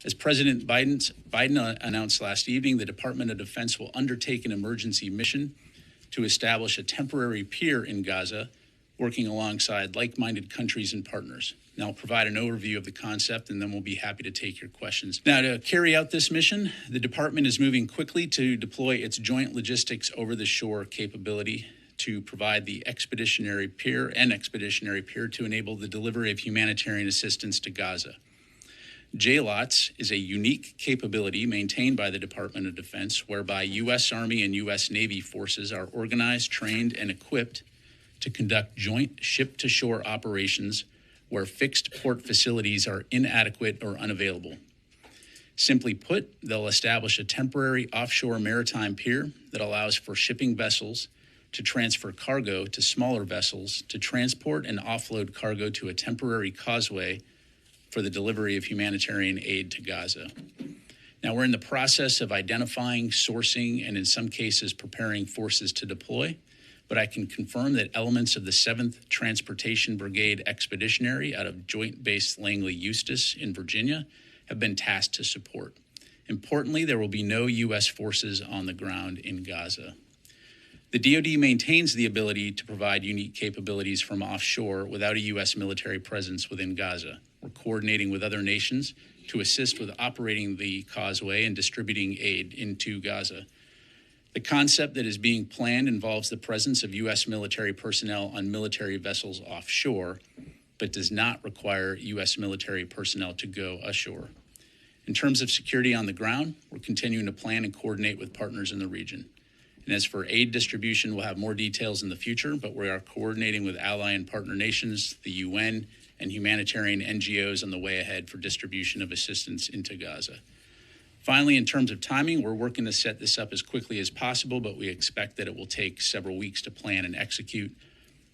As President Biden announced last evening, the Department of Defense will undertake an emergency mission to establish a temporary pier in Gaza, working alongside like-minded countries and partners. Now, I'll provide an overview of the concept, and then we'll be happy to take your questions. Now, to carry out this mission, the department is moving quickly to deploy its joint logistics over-the-shore capability to provide the expeditionary pier to enable the delivery of humanitarian assistance to Gaza. JLOTS is a unique capability maintained by the Department of Defense, whereby U.S. Army and U.S. Navy forces are organized, trained, and equipped to conduct joint ship-to-shore operations where fixed port facilities are inadequate or unavailable. Simply put, they'll establish a temporary offshore maritime pier that allows for shipping vessels to transfer cargo to smaller vessels to transport and offload cargo to a temporary causeway for the delivery of humanitarian aid to Gaza. Now, we're in the process of identifying, sourcing, and in some cases preparing forces to deploy, but I can confirm that elements of the 7th Transportation Brigade Expeditionary out of Joint Base Langley Eustis in Virginia have been tasked to support. Importantly, there will be no U.S. forces on the ground in Gaza. The DOD maintains the ability to provide unique capabilities from offshore without a U.S. military presence within Gaza. We're coordinating with other nations to assist with operating the causeway and distributing aid into Gaza. The concept that is being planned involves the presence of U.S. military personnel on military vessels offshore, but does not require U.S. military personnel to go ashore. In terms of security on the ground, we're continuing to plan and coordinate with partners in the region. And as for aid distribution, we'll have more details in the future, but we are coordinating with ally and partner nations, the UN, and humanitarian NGOs on the way ahead for distribution of assistance into Gaza. Finally, in terms of timing, we're working to set this up as quickly as possible, but we expect that it will take several weeks to plan and execute.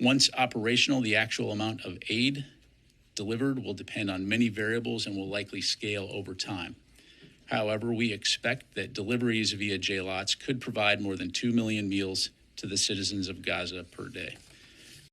Once operational, the actual amount of aid delivered will depend on many variables and will likely scale over time. However, we expect that deliveries via JLOTS could provide more than 2 million meals to the citizens of Gaza per day.